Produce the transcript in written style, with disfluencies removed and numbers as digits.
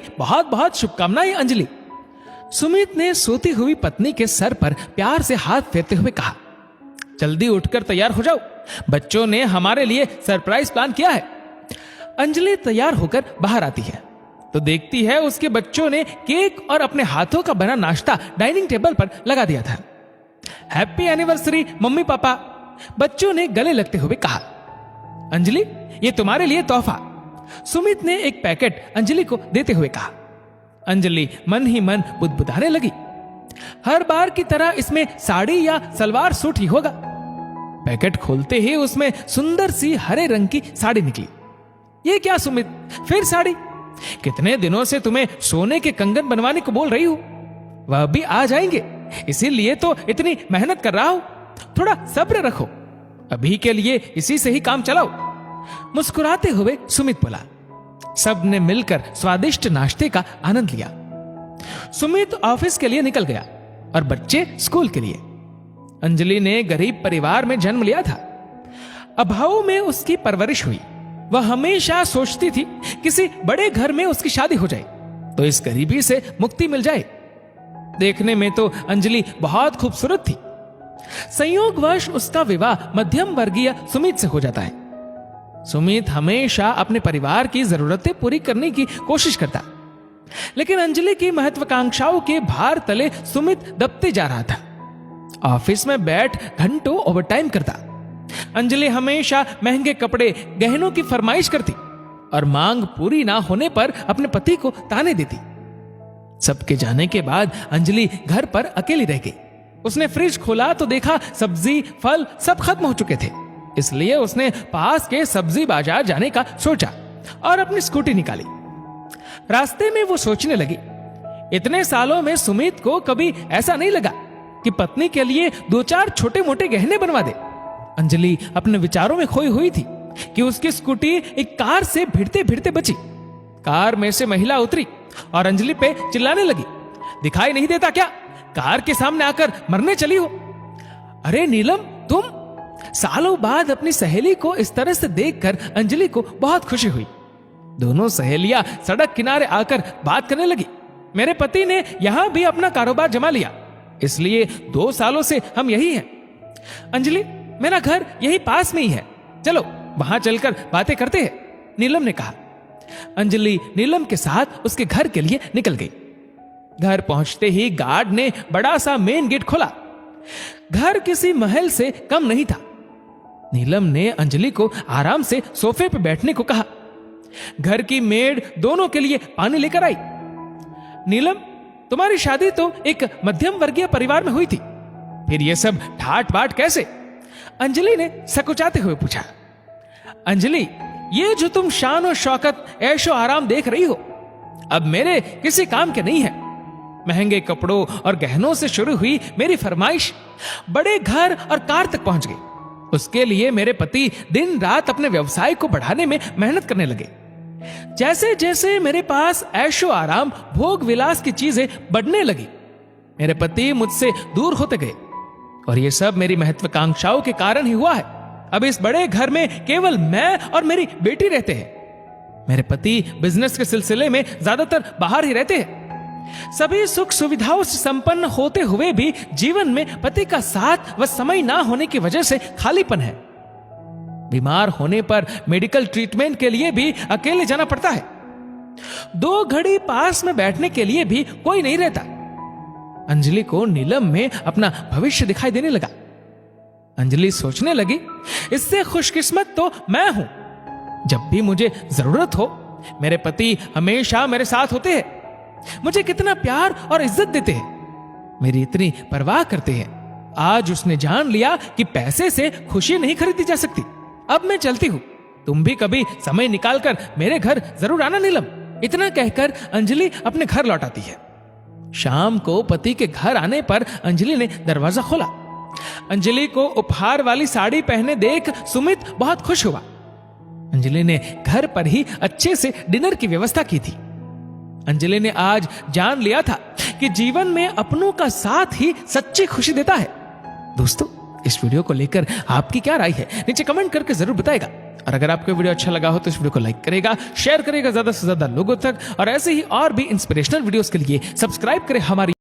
की बहुत बहुत शुभकामनाएं अंजलि। सुमित ने सोती हुई पत्नी के सर पर प्यार से हाथ फेरते हुए कहा, जल्दी उठकर तैयार हो जाओ, बच्चों ने हमारे लिए सरप्राइज प्लान किया है। अंजलि तैयार होकर बाहर आती है तो देखती है उसके बच्चों ने केक और अपने हाथों का बना नाश्ता डाइनिंग टेबल पर लगा दिया था। हैप्पी एनिवर्सरी मम्मी पापा, बच्चों ने गले लगते हुए कहा। अंजलि, ये तुम्हारे लिए तोहफा, सुमित ने एक पैकेट अंजलि को देते हुए कहा। अंजलि मन ही मन बुदबुदाने लगी, हर बार की तरह इसमें साड़ी या सलवार सूट ही होगा। पैकेट खोलते ही उसमें सुंदर सी हरे रंग की साड़ी निकली। ये क्या सुमित, फिर साड़ी? कितने दिनों से तुम्हें सोने के कंगन बनवाने को बोल रही हूं, वह भी आ जाएंगे, इसीलिए तो इतनी मेहनत कर रहा हूं। थोड़ा सब्र रखो, अभी के लिए इसी से ही काम चलाओ, मुस्कुराते हुए सुमित बोला। सब ने मिलकर स्वादिष्ट नाश्ते का आनंद लिया। सुमित ऑफिस के लिए निकल गया और बच्चे स्कूल के लिए। अंजलि ने गरीब परिवार में जन्म लिया था, अभाव में उसकी परवरिश हुई। वह हमेशा सोचती थी किसी बड़े घर में उसकी शादी हो जाए तो इस गरीबी से मुक्ति मिल जाए। देखने में तो अंजलि बहुत खूबसूरत थी। संयोगवश उसका विवाह मध्यम वर्गीय सुमित से हो जाता है। सुमित हमेशा अपने परिवार की जरूरतें पूरी करने की कोशिश करता, लेकिन अंजलि की महत्वाकांक्षाओं के भार तले सुमित दबते जा रहा था। ऑफिस में बैठ घंटों ओवरटाइम करता। अंजलि हमेशा महंगे कपड़े गहनों की फरमाइश करती और मांग पूरी ना होने पर अपने पति को ताने देती। सबके जाने के बाद अंजलि घर पर अकेली रह गई। उसने फ्रिज खोला तो देखा सब्जी फल सब खत्म हो चुके थे, इसलिए उसने पास के सब्जी बाजार जाने का सोचा और अपनी स्कूटी निकाली। रास्ते में वो सोचने लगी, इतने सालों में सुमित को कभी ऐसा नहीं लगा कि पत्नी के लिए 2-4 छोटे मोटे गहने बनवा दे। अंजलि अपने विचारों में खोई हुई थी कि उसकी स्कूटी एक कार से भिड़ते भिड़ते बची। कार में से महिला उतरी और अंजलि पे चिल्लाने लगी, दिखाई नहीं देता क्या, कार के सामने आकर मरने चली हो? अरे नीलम, तुम? सालों बाद अपनी सहेली को इस तरह से देखकर अंजलि को बहुत खुशी हुई। दोनों सहेलियां सड़क किनारे आकर बात करने लगी। मेरे पति ने यहां भी अपना कारोबार जमा लिया, इसलिए 2 सालों से हम यही हैं। अंजलि, मेरा घर यही पास में ही है, चलो वहां चलकर बातें करते हैं, नीलम ने कहा। अंजलि नीलम के साथ उसके घर के लिए निकल गई। घर पहुंचते ही गार्ड ने बड़ा सा मेन गेट खोला। घर किसी महल से कम नहीं था। नीलम ने अंजलि को आराम से सोफे पर बैठने को कहा। घर की मेड दोनों के लिए पानी लेकर आई। नीलम, तुम्हारी शादी तो एक मध्यम वर्गीय परिवार में हुई थी, फिर यह सब ठाट बाट कैसे? अंजलि ने सकुचाते हुए पूछा। अंजलि, ये जो तुम शान और शौकत ऐशो आराम देख रही हो, अब मेरे किसी काम के नहीं है। महंगे कपड़ों और गहनों से शुरू हुई मेरी फरमाइश बड़े घर और कार तक पहुंच गई। उसके लिए मेरे पति दिन रात अपने व्यवसाय को बढ़ाने में मेहनत करने लगे। जैसे जैसे मेरे पास ऐशो आराम भोग विलास की चीजें बढ़ने लगी, मेरे पति मुझसे दूर होते गए और ये सब मेरी महत्वाकांक्षाओं के कारण ही हुआ है। अब इस बड़े घर में केवल मैं और मेरी बेटी रहते हैं। मेरे पति बिजनेस के सिलसिले में ज्यादातर बाहर ही रहते हैं। सभी सुख सुविधाओं से संपन्न होते हुए भी जीवन में पति का साथ व समय ना होने की वजह से खालीपन है। बीमार होने पर मेडिकल ट्रीटमेंट के लिए भी अकेले जाना पड़ता है। 2 घड़ी पास में बैठने के लिए भी कोई नहीं रहता। अंजलि को नीलम में अपना भविष्य दिखाई देने लगा। अंजलि सोचने लगी, इससे खुशकिस्मत तो मैं हूं। जब भी मुझे जरूरत हो मेरे पति हमेशा मेरे साथ होते हैं, मुझे कितना प्यार और इज्जत देते हैं, मेरी इतनी परवाह करते हैं। आज उसने जान लिया कि पैसे से खुशी नहीं खरीदी जा सकती। अब मैं चलती हूं, तुम भी कभी समय निकालकर मेरे घर जरूर आना नीलम। इतना कहकर अंजलि अपने घर लौट आती है। शाम को पति के घर आने पर अंजलि ने दरवाजा खोला। अंजलि को उपहार वाली साड़ी पहने देख सुमित बहुत खुश हुआ। अंजलि ने घर पर ही अच्छे से डिनर की व्यवस्था की थी। अंजलि ने आज जान लिया था कि जीवन में अपनों का साथ ही सच्ची खुशी देता है। दोस्तों, इस वीडियो को लेकर आपकी क्या राय है नीचे कमेंट करके जरूर बताएगा और अगर आपको वीडियो अच्छा लगा हो तो इस वीडियो को लाइक करेगा, शेयर करेगा ज्यादा से ज्यादा लोगों तक, और ऐसे ही और भी इंस्पिरेशनल वीडियोस के लिए सब्सक्राइब करें हमारी